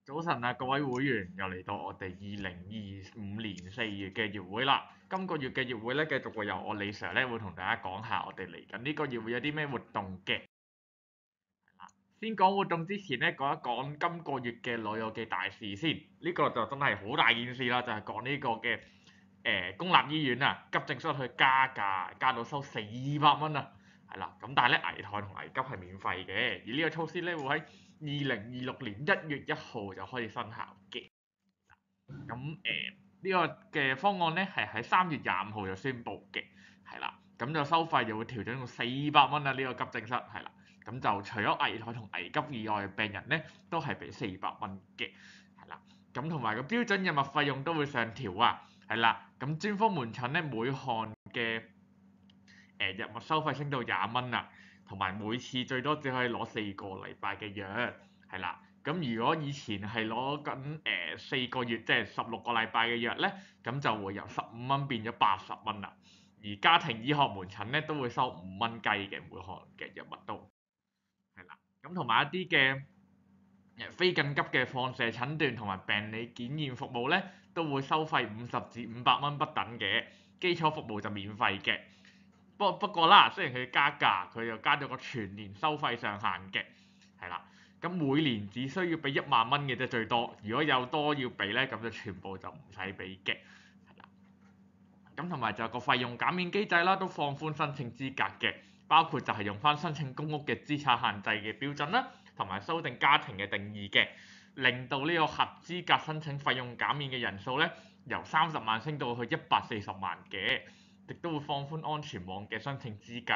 早晨啊，各位會員，又嚟到我哋2025年4月嘅月會啦。今個月嘅月會咧，繼續會由我李 Sir 咧，會同大家講下我哋嚟緊呢個月會有啲咩活動嘅。先講活動之前咧，講一講今個月嘅老友記大事先。呢個就真係好大件事啦，就係講呢個嘅公立醫院啊，急症室去加價，加到收400蚊啊。係啦，咁但係咧危殆同危急係免費嘅，而呢個措施咧會喺2026年1月1號就可以生效嘅。咁呢個嘅方案咧係喺3月25號就宣布嘅，係啦，咁就收費就會調整到400蚊啦。呢個急症室係啦，咁就除咗危殆同危急以外嘅病人咧，都係俾400蚊嘅，係啦，咁同埋個標準藥物費用都會上調啊，係啦，咁專科門診咧每項嘅藥物收費升到20蚊啦，同埋每次最多只可以攞4個禮拜嘅藥，係啦。咁如果以前係攞緊4個月，即係16個禮拜嘅藥咧，咁就會由15蚊變咗80蚊啦。而家庭醫學門診咧都會收5蚊雞嘅每項嘅藥物都係啦。咁同埋一啲嘅非緊急嘅放射診斷同埋病理檢驗服務咧，都會收費50至500蚊不等嘅，基礎服務就免費嘅。不過啦，雖然佢加價，佢又加咗個全年收費上限嘅，係啦。咁每年只需要俾1萬蚊嘅啫，最多。如果有多要俾咧，咁就全部就唔使俾嘅，係啦。咁同埋就個費用減免機制啦，都放寬申請資格嘅，包括就係用翻申請公屋嘅資產限制嘅標準啦，同埋修訂家庭嘅定義嘅，令到呢個合資格申請費用減免嘅人數咧，由30萬升到去140萬嘅。亦都會放寬安全網嘅申請資格，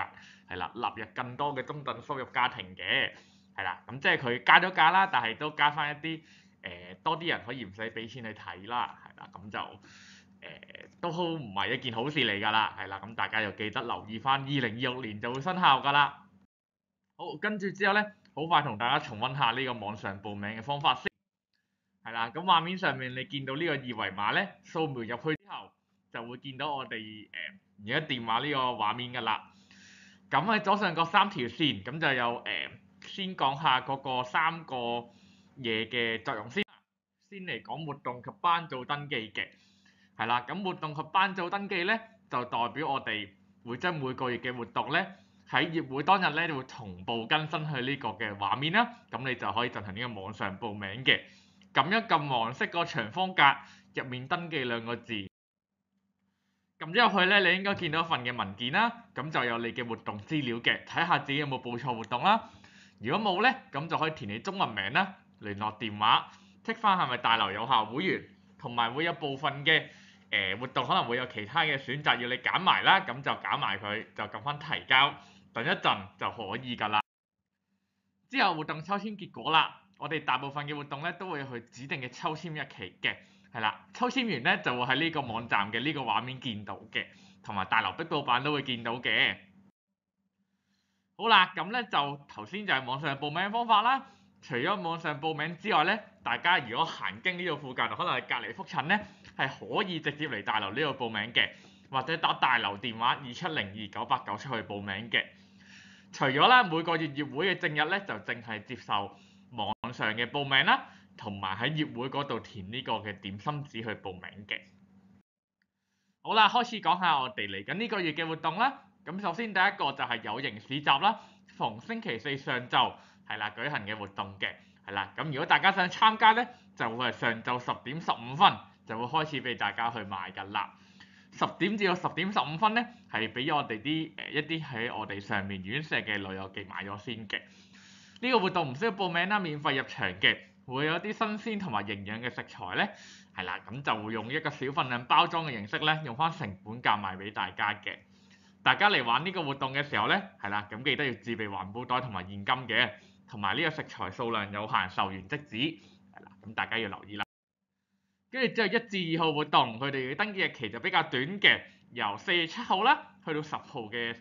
係啦，納入更多嘅中等收入家庭嘅，係啦，咁即係佢加咗價啦，但係都加翻一啲多啲人可以唔使俾錢去睇啦，係啦，咁就都唔係一件好事嚟㗎啦，係啦，咁大家又記得留意翻2026年就會生效㗎啦。好，跟住之後咧，好快同大家重溫下呢個網上報名嘅方法先，係啦，咁畫面上面你見到呢個二維碼咧，掃描入去之後，就會見到我哋而家電話呢個畫面㗎啦。咁喺左上角3條線，咁就有先講下嗰個3個嘢嘅作用先。先嚟講活動及班組登記嘅，係啦。咁活動及班組登記咧，就代表我哋會將每個月嘅活動咧，喺月會當日咧會同步更新去呢個嘅畫面啦。咁你就可以進行呢個網上報名嘅。撳一撳黃色個長方格入面登記2個字，撳咗入去咧，你應該見到一份嘅文件啦，咁就有你嘅活動資料嘅，睇下自己有冇報錯活動啦。如果冇咧，咁就可以填你中文名啦、聯絡電話、剔翻係咪大樓有效會員，同埋會有部分嘅活動可能會有其他嘅選擇要你揀埋啦，咁就揀埋佢，就撳翻提交，等一陣就可以㗎啦。之後活動抽籤結果啦，我哋大部分嘅活動咧都會去指定嘅抽籤日期嘅，係啦，抽籤完咧就會喺呢個網站嘅呢個畫面見到嘅，同埋大樓壁報版都會見到嘅。好啦，咁咧就頭先就係網上報名方法啦。除咗網上報名之外咧，大家如果行經呢度附近，可能係隔離覆診咧，係可以直接嚟大樓呢度報名嘅，或者打大樓電話27029897去報名嘅。除咗啦，每個月月會嘅正日咧，就淨係接受網上嘅報名啦，同埋喺月會嗰度填呢個嘅點心紙去報名嘅。好啦，開始講下我哋嚟緊呢個月嘅活動啦。咁首先第一個就係有形市集啦，逢星期四上晝係啦舉行嘅活動嘅，係啦。咁如果大家想參加咧，就會係上晝10點15分就會開始俾大家去買㗎啦。10點至到10點15分咧，係俾我哋一啲喺我哋上面院舍嘅老友記買咗先嘅。呢個活動唔需要報名啦，免費入場嘅，會有啲新鮮同埋營養嘅食材咧，係啦，咁就會用一個小份量包裝嘅形式咧，用翻成本價賣俾大家嘅。大家嚟玩呢個活動嘅時候咧，係啦，咁記得要自備環保袋同埋現金嘅，同埋呢個食材數量有限，售完即止，係啦，咁大家要留意啦。跟住之後1至2號活動，佢哋嘅登記日期就比較短嘅，由4月7號啦，去到10號嘅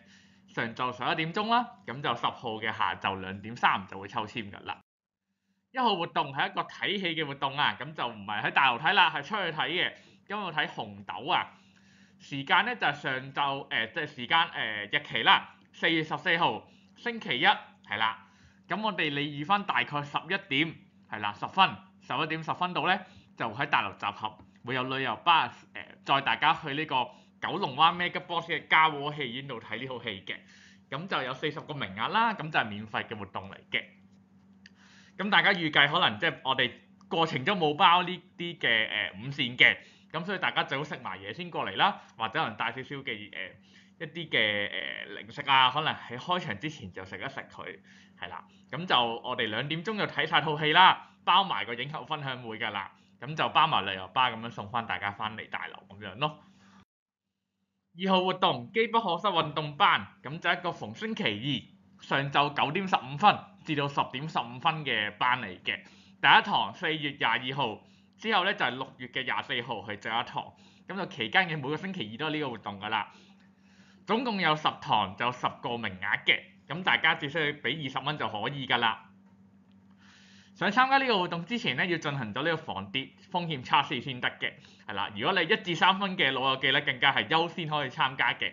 上晝11點鐘啦，咁就10號嘅下晝2點3就會抽籤㗎啦。1號活動係一個睇戲嘅活動啊，咁就唔係喺大樓睇啦，係出去睇嘅，咁我睇紅豆啊。時間咧就係上晝即係時間日期啦，4月14號星期一係啦。咁我哋你預翻大概11點係啦10分11點10分到咧，就喺大樓集合，會有旅遊巴載大家去呢個九龍灣 MegaBox 嘅嘉禾戲院度睇呢套戲嘅。咁就有40個名額啦，咁就係免費嘅活動嚟嘅。咁大家預計可能即係我哋過程中冇包呢啲嘅午膳嘅，咁所以大家最好食埋嘢先過嚟啦，或者可能帶少少嘅一啲嘅零食啊，可能喺開場之前就食一食佢，係啦。咁就我哋2點鐘就睇晒套戲啦，包埋個影後分享會㗎啦，咁就包埋旅遊巴咁樣送翻大家翻嚟大樓咁樣咯。2號活動機不可失運動班，咁就一個逢星期二上晝9點15分至到10點15分嘅班嚟嘅。第一堂4月22號，之後咧就係6月嘅24號係最後一堂，咁就期間嘅每個星期二都係呢個活動㗎啦。總共有10堂，就10個名額嘅，咁大家只需要俾20蚊就可以㗎啦。想參加呢個活動之前咧，要進行咗呢個防跌風險測試先得嘅，係啦。如果你1至3分嘅老友記咧，更加係優先可以參加嘅。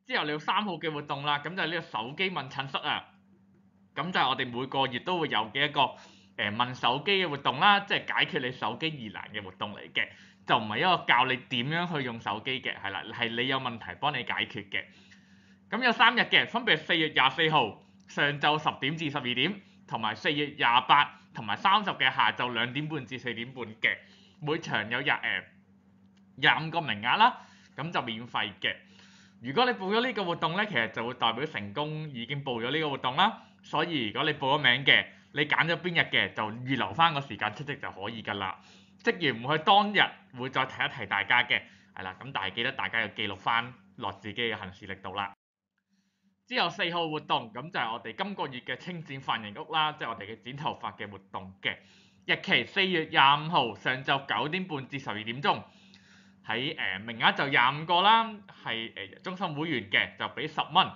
之後你有3號嘅活動啦，咁就係呢個手機問診室啊，咁就係我哋每個月都會有嘅一個問手機嘅活動啦，即係解決你手機疑難嘅活動嚟嘅，就唔係一個教你點樣去用手機嘅，係啦，係你有問題幫你解決嘅。咁有3日嘅，分別係4月24號上晝10點至12點，同埋4月28同埋30嘅下晝2點半至4點半嘅，每場有25個名額啦，咁就免費嘅。如果你報咗呢個活動咧，其實就會代表成功已經報咗呢個活動啦，所以如果你報咗名嘅，你揀咗邊日嘅就預留翻個時間出席就可以㗎啦。職員會喺當日會再提一提大家嘅，係啦，咁但係記得大家要記錄翻落自己嘅行事曆度啦。之後4號活動，咁就係我哋今個月嘅清剪髮型屋啦，即係我哋嘅剪頭髮嘅活動嘅。日期4月25號上晝9點半至12點鐘，喺名額就25個啦，係中心會員嘅就俾10蚊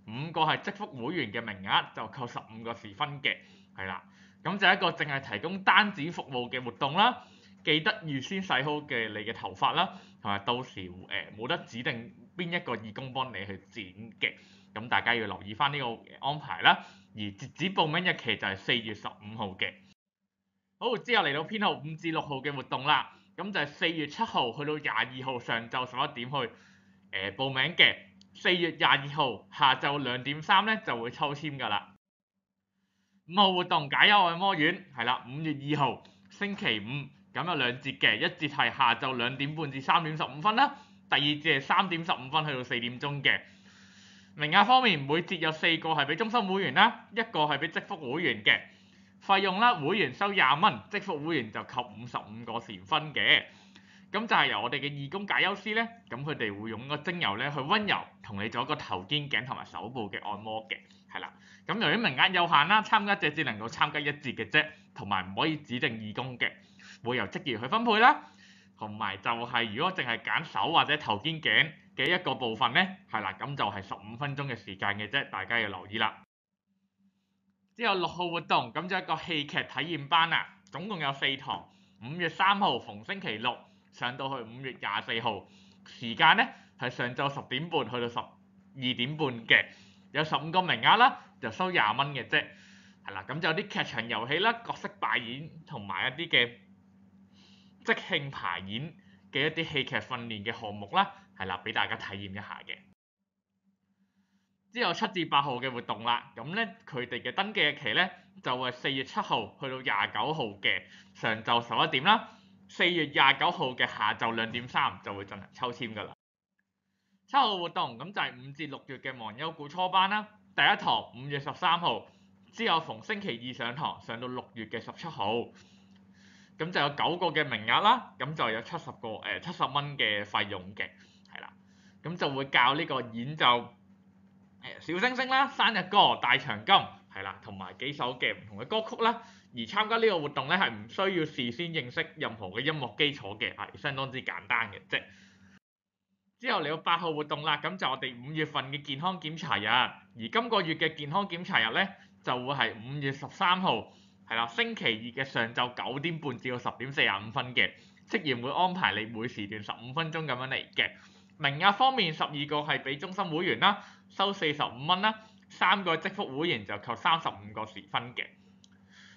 ，5個係積福會員嘅名額就扣15個時分嘅，係啦。咁就一個淨係提供單剪服務嘅活動啦，記得預先洗好嘅你嘅頭髮啦，同埋到時冇得指定邊一個義工幫你去剪嘅。咁大家要留意翻呢個安排啦，而截止報名日期就係4月15號嘅。好，之後嚟到編號5至6號嘅活動啦，咁就係4月7號去到22號上晝11點去報名嘅。4月22號下晝2點3咧就會抽籤㗎啦。5號活動解憂按摩院係啦，5月2號星期五，咁有2節嘅，一節係下晝2點半至3點15分啦，第二節係3點15分去到4點鐘嘅。名額方面，每節有4個係俾中心會員啦，1個係俾積福會員嘅。費用啦，會員收20蚊，積福會員就扣55個時分嘅。咁就係由我哋嘅義工解憂師咧，咁佢哋會用個精油咧去溫柔同你做一個頭肩頸同埋手部嘅按摩嘅，係啦。咁由於名額有限啦，參加者只能夠參加1節嘅啫，同埋唔可以指定義工嘅，會由職員去分配啦。同埋就係如果淨係揀手或者頭肩頸嘅一個部分咧，係啦，咁就係15分鐘嘅時間嘅啫，大家要留意啦。之後6號活動，咁就一個戲劇體驗班啊，總共有4堂，5月3號逢星期六上到去5月24號，時間咧係上晝10點半去到12點半嘅，有15個名額啦，就收20蚊嘅啫，係啦，咁就有啲劇場遊戲啦、角色扮演同埋一啲嘅即興排演嘅一啲戲劇訓練嘅項目啦，係啦，俾大家體驗一下嘅。之後7至8號嘅活動啦，咁咧佢哋嘅登記日期咧就係4月7號去到29號嘅上晝11點啦，4月29號嘅下晝2點3就會進行抽籤㗎啦。7號活動咁就係5至6月嘅忘憂谷初班啦，第一堂5月13號，之後逢星期二上堂，上到6月嘅17號，咁就有9個嘅名額啦，咁就有70蚊嘅費用嘅，係啦，咁就會教呢個演奏小星星啦、生日歌、大長今係啦，同埋幾首嘅唔同嘅歌曲啦。而參加呢個活動咧係唔需要事先認識任何嘅音樂基礎嘅，係相當之簡單嘅啫。之後嚟到8號活動啦，咁就我哋5月份嘅健康檢查日，而今個月嘅健康檢查日咧就會係5月13號，係啦，星期二嘅上晝9點半至到10點45分嘅，職員會安排你每時段15分鐘咁樣嚟嘅。名額方面12個係俾中心會員啦，收45蚊啦，3個積福會員就扣35個時分嘅。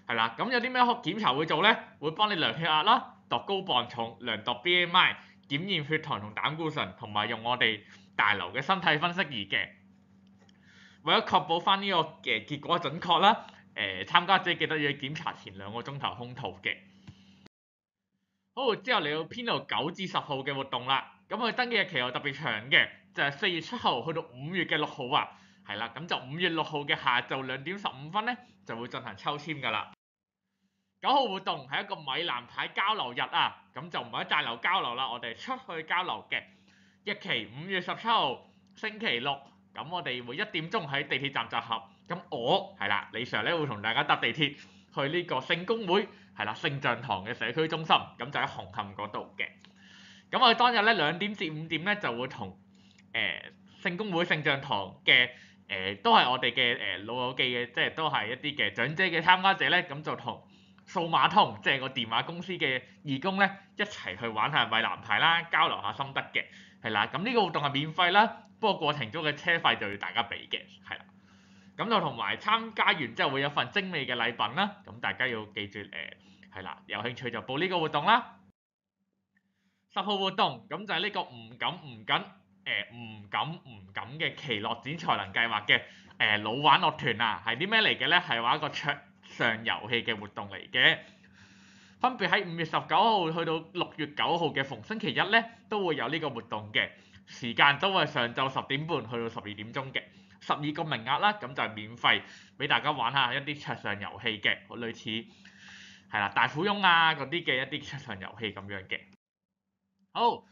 係啦，咁有啲咩檢查會做咧？會幫你量血壓啦、度高磅重、量度 BMI、檢驗血糖同膽固醇，同埋用我哋大樓嘅身體分析儀嘅。為咗確保翻呢個結果準確啦，參加者記得要檢查前2個鐘頭空肚嘅。好，之後嚟到編號9至10號嘅活動啦。咁佢登記日期又特別長嘅，就係4月7號去到5月嘅6號啊。係啦，咁就5月6號嘅下晝2點15分咧，就會進行抽籤㗎啦。9號活動係一個米蘭牌交流日啊，咁就唔係喺大樓交流啦，我哋出去交流嘅。日期5月17號星期六，咁我哋會1點鐘喺地鐵站集合。咁我係啦，李 Sir 咧會同大家搭地鐵去呢個聖公會係啦聖象堂嘅社區中心，咁就喺紅磡嗰度嘅。咁我哋當日咧2點至5點咧就會同聖公會聖象堂嘅都係我哋嘅老友記嘅，即係都係一啲嘅長者嘅參加者咧，咁就同數碼通即係個電話公司嘅義工咧一齊去玩下米蘭牌啦，交流下心得嘅，係啦。咁呢個活動係免費啦，不過過程中嘅車費就要大家俾嘅，係啦。咁就同埋參加完之後會有份精美嘅禮品啦，咁大家要記住係啦，有興趣就報呢個活動啦。10號活動咁就係呢個唔敢嘅奇樂展才能計劃嘅老玩樂團啊，係啲咩嚟嘅咧？係玩一個桌上遊戲嘅活動嚟嘅，分別喺5月19號去到6月9號嘅逢星期一咧都會有呢個活動嘅，時間都係上晝10點半去到12點鐘嘅，12個名額啦，咁就係免費俾大家玩下一啲桌上遊戲嘅，類似係啦大富翁啊嗰啲嘅一啲桌上遊戲咁樣嘅。好，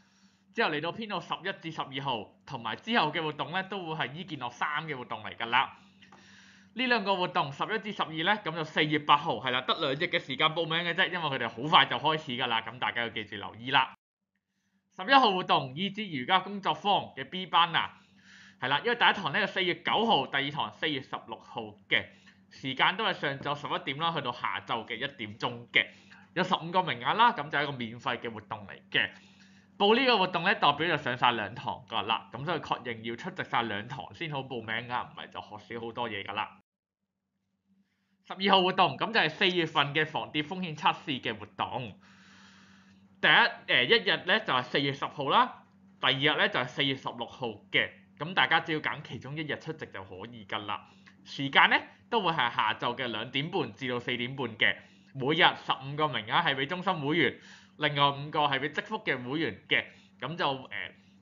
之後嚟到編號11至12號，同埋之後嘅活動咧都會係伊健樂3嘅活動嚟㗎啦。呢2個活動11至12咧，咁就4月8號係啦，得2日嘅時間報名嘅啫，因為佢哋好快就開始㗎啦，咁大家要記住留意啦。11號活動意志瑜伽工作坊嘅 B 班啊，係啦，因為第一堂咧係4月9號，第二堂4月16號嘅，時間都係上晝11點啦，去到下晝嘅1點鐘嘅，有15個名額啦，咁就係一個免費嘅活動嚟嘅。報呢個活動咧，代表就上晒2堂㗎啦，咁所以確認要出席晒2堂先好報名㗎，唔係就學少好多嘢㗎啦。12號活動咁就係4月份嘅防跌風險測試嘅活動。一日咧就係4月10號啦，第2日咧就係4月16號嘅，咁大家只要揀其中1日出席就可以㗎啦。時間咧都會係下晝嘅2點半至到4點半嘅，每日15個名額係俾中心會員，另外5個係俾積福嘅會員嘅，咁就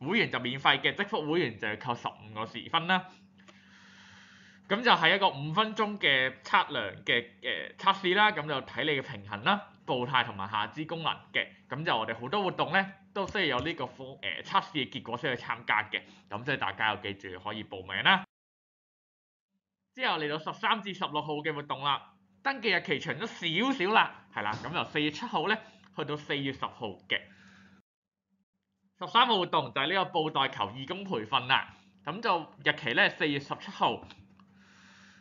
會員就免費嘅，積福會員就要扣15個時分啦。咁就係一個5分鐘嘅測量嘅測試啦，咁就睇你嘅平衡啦、步態同埋下肢功能嘅。咁就我哋好多活動咧都需要有呢個測試嘅結果先去參加嘅，咁所以大家要記住可以報名啦。之後嚟到13至16號嘅活動啦，登記日期長咗少少啦，係啦，咁由4月7號咧去到4月10號嘅。13號活動就係呢個布袋球義工培訓啦，咁就日期咧4月17號。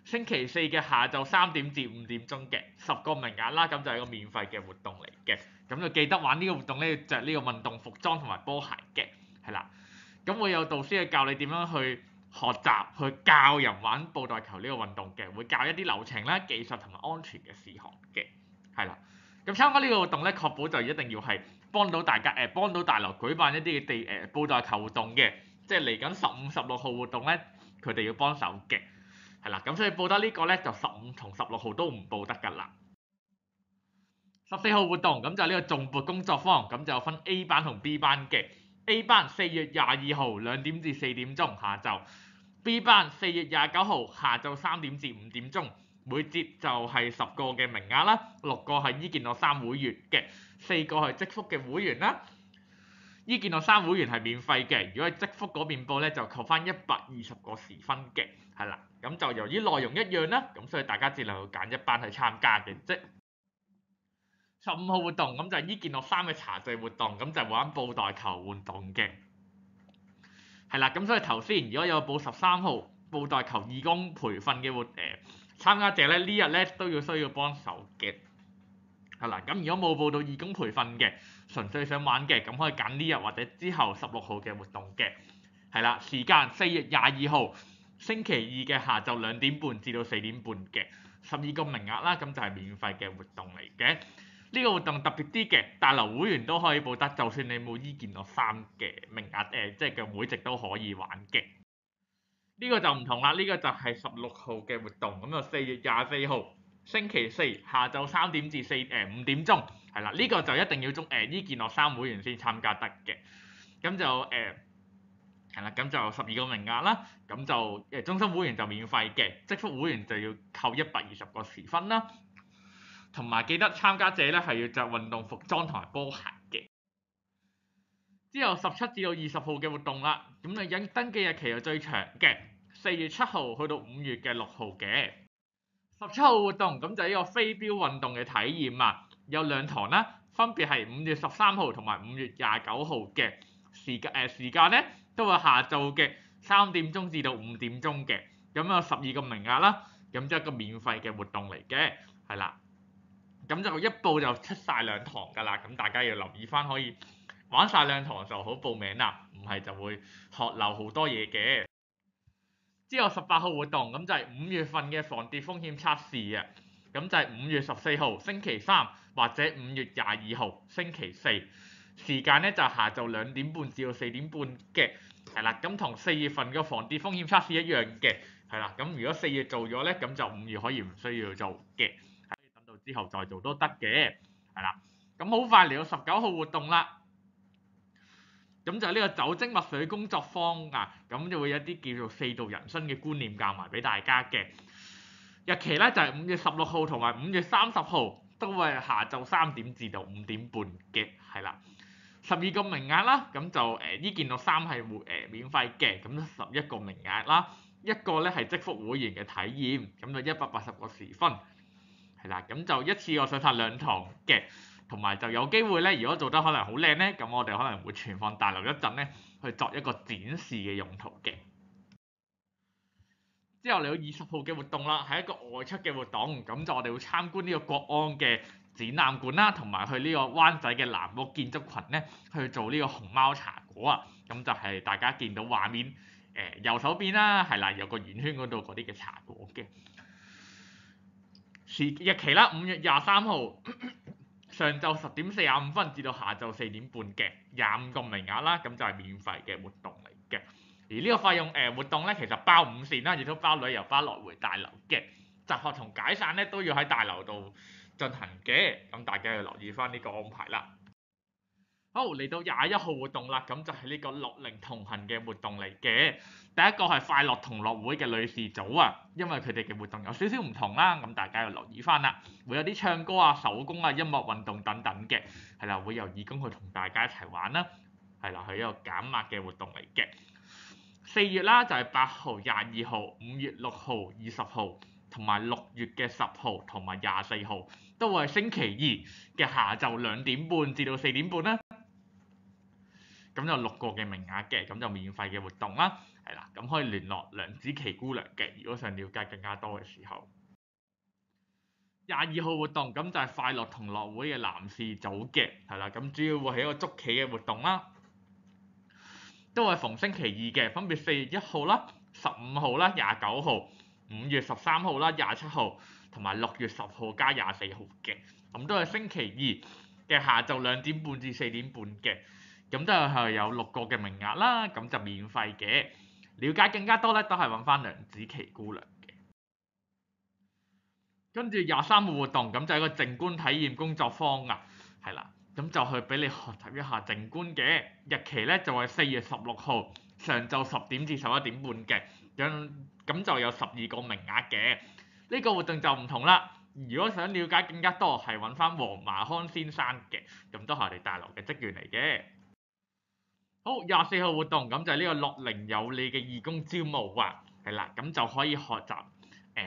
星期4嘅下晝3點至5點鐘嘅10個名額啦，咁就係一個免費嘅活動嚟嘅，咁就記得玩呢個活動咧，要著呢個運動服裝同埋波鞋嘅，係啦，咁會有導師去教你點樣去學習去教人玩布袋球呢個運動嘅，會教一啲流程啦、技術同埋安全嘅事項嘅，係啦，咁參加呢個活動咧，確保就一定要係幫到大家幫到大樓舉辦一啲嘅布袋球活動嘅，即係嚟緊15、16號活動咧，佢哋要幫手嘅。係啦，咁所以報得呢個咧就15同16號都唔報得㗎啦。14號活動咁就係呢個重撥工作坊，咁就分 A 班同 B 班嘅。A 班4月22號2點至4點鐘下晝 ，B 班4月29號下晝3點至5點鐘，每節就係10個嘅名額啦，6個係伊健樂3會員嘅，4個係積福嘅會員啦。伊健樂3會員係免費嘅，如果係積福嗰邊報咧就扣翻120個時分嘅，係啦，咁就由於內容一樣啦，咁所以大家只能夠揀一班去參加嘅啫。15號活動咁就係伊健樂3嘅茶聚活動，咁就玩布袋球活動嘅，係啦，咁所以頭先如果有報13號布袋球義工培訓嘅參加者咧，呢日咧都需要幫手嘅。係啦，咁如果冇報到義工培訓嘅，純粹想玩嘅，咁可以揀呢日或者之後16號嘅活動嘅，係啦，時間4月22號星期2嘅下晝2點半至到4點半嘅， 12個名額啦，咁就係免費嘅活動嚟嘅。呢個活動特別啲嘅，大樓會員都可以報得，就算你冇伊健樂3嘅名額，即係嘅會籍都可以玩嘅。呢個就唔同啦，呢個就係16號嘅活動，咁就4月24號星期四下晝3點至5點鐘，係啦，呢個就一定要伊健樂3會員先參加得嘅。咁就係啦，咁就12個名額啦，咁就中心會員就免費嘅，積福會員就要扣120個時分啦。同埋記得參加者咧係要着運動服裝同埋波鞋嘅。之後17至到20號嘅活動啦，咁你登記日期係最長嘅，4月7號去到5月嘅6號嘅。17號活動咁就係呢個飛鏢運動嘅體驗啊，有2堂啦，分別係5月13號同埋5月29號嘅時間咧都係下晝嘅3點鐘至到5點鐘嘅，咁有12個名額啦，咁即係一個免費嘅活動嚟嘅，係啦。咁就一報就出晒2堂㗎啦，咁大家要留意翻，可以玩晒2堂就好報名啦，唔係就會學漏好多嘢嘅。之後18號活動咁就係5月份嘅防跌風險測試啊，咁就係5月14號星期3或者5月22號星期4，時間咧就係下晝2點半至到4點半嘅，係啦，咁同4月份嘅防跌風險測試一樣嘅，係啦，咁如果4月做咗咧，咁就5月可以唔需要做嘅。之後再做都得嘅，係啦。咁好快嚟到19號活動啦，咁就呢個酒精墨水工作坊啊，咁就會有一啲叫做4度人生嘅觀念教埋俾大家嘅。日期咧就係5月16號同埋5月30號，都係下晝3點至到5點半嘅，係啦。12個名額啦，咁就伊健樂3係免費嘅，咁11個名額啦，一個咧係積福會員嘅體驗，咁就180個時分。係啦，咁就一次過上晒2堂嘅，同埋就有機會咧，如果做得可能好靚咧，咁我哋可能會存放大樓一陣咧，去作一個展示嘅用途嘅。之後嚟到20號嘅活動啦，係一個外出嘅活動，咁就我哋會參觀呢個國安嘅展覽館啦，同埋去呢個灣仔嘅藍屋建築群咧，去做呢個熊貓茶果啊，咁就係大家見到畫面右手邊啦，係啦，有個圓圈嗰度嗰啲嘅茶果嘅。日期啦，5月23號上晝10點45分至到下晝4點半嘅25個名額啦，咁就係免費嘅活動嚟嘅。而呢個費用活動咧，其實包5線啦，亦都包旅遊巴來回大樓嘅，集合同解散咧都要喺大樓度進行嘅，咁大家要留意翻呢個安排啦。好，嚟到21號活動啦，咁就係呢個樂齡同行嘅活動嚟嘅。第一個係快樂同樂會嘅女士組啊，因為佢哋嘅活動有少少唔同啦，咁大家要留意翻啦。會有啲唱歌啊、手工啊、音樂運動等等嘅，係啦，會由義工去同大家一齊玩啦，係啦，係一個減壓嘅活動嚟嘅。4月啦，就係8號、22號、5月6號、20號，同埋6月嘅10號同埋24號，都會係星期2嘅下晝2點半至到4點半啦。咁就6個嘅名額嘅，咁就免費嘅活動啦，係啦，咁可以聯絡梁子琪姑娘嘅，如果想了解更加多嘅時候。22號活動咁就係快樂同樂會嘅男士組嘅，係啦，咁主要會係一個捉棋嘅活動啦，都係逢星期2嘅，分別4月1號啦、15號啦、29號、5月13號啦、27號同埋6月10號加24號嘅，咁都係星期2嘅下晝2點半至4點半嘅。咁都係有6個嘅名額啦，咁就免費嘅。了解更加多咧，都係揾翻梁子琪姑娘嘅。跟住23號活動，咁就係一個靜觀體驗工作坊啊，係啦，咁就去俾你學習一下靜觀嘅。日期咧就係4月16號上晝10點至11點半嘅，咁就有12個名額嘅。呢個活動就唔同啦。如果想了解更加多，係揾翻黃馬康先生嘅，咁都係我哋大樓嘅職員嚟嘅。好，24號活動咁就係呢個樂齡有你嘅義工招募啊，係啦，咁就可以學習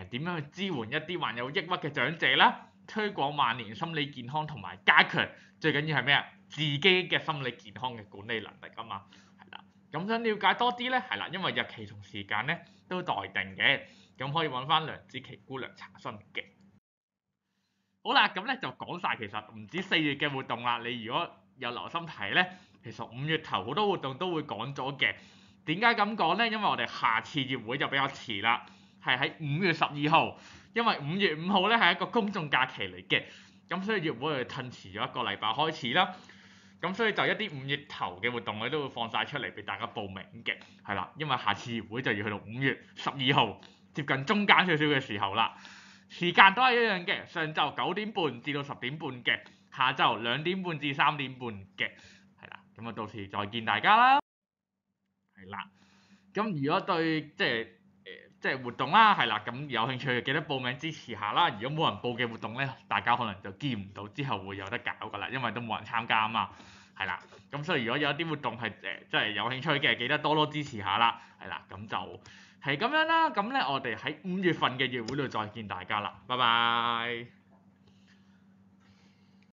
點樣去支援一啲患有抑鬱嘅長者啦，推廣萬年心理健康同埋加強最緊要係咩啊？自己嘅心理健康嘅管理能力啊嘛，係啦，咁想了解多啲咧，係啦，因為日期同時間咧都待定嘅，咁可以揾翻梁子琪姑娘查詢嘅。好啦，咁咧就講晒，其實唔止4月嘅活動啦，你如果有留心睇咧。其實5月頭好多活動都會講咗嘅，點解咁講呢？因為我哋下次月會就比較遲啦，係喺5月12號因為5月5號咧係一個公眾假期嚟嘅，咁所以月會係褪遲咗1個禮拜開始啦。咁所以就一啲5月頭嘅活動咧都會放晒出嚟俾大家報名嘅，係啦，因為下次月會就要去到5月12號，接近中間少少嘅時候啦。時間都係一樣嘅，上晝9點半至到10點半嘅，下晝2點半至3點半嘅，係啦。咁啊，到時再見大家啦，係啦。咁如果對即係活動啦，係啦，咁有興趣記得報名支持下啦。如果冇人報嘅活動咧，大家可能就見唔到之後會有得搞㗎啦，因為都冇人參加啊嘛，係啦。咁所以如果有啲活動係即係有興趣嘅，記得多多支持下啦，係啦。咁就係咁樣啦。咁咧，我哋喺5月份嘅月會度再見大家啦，拜拜。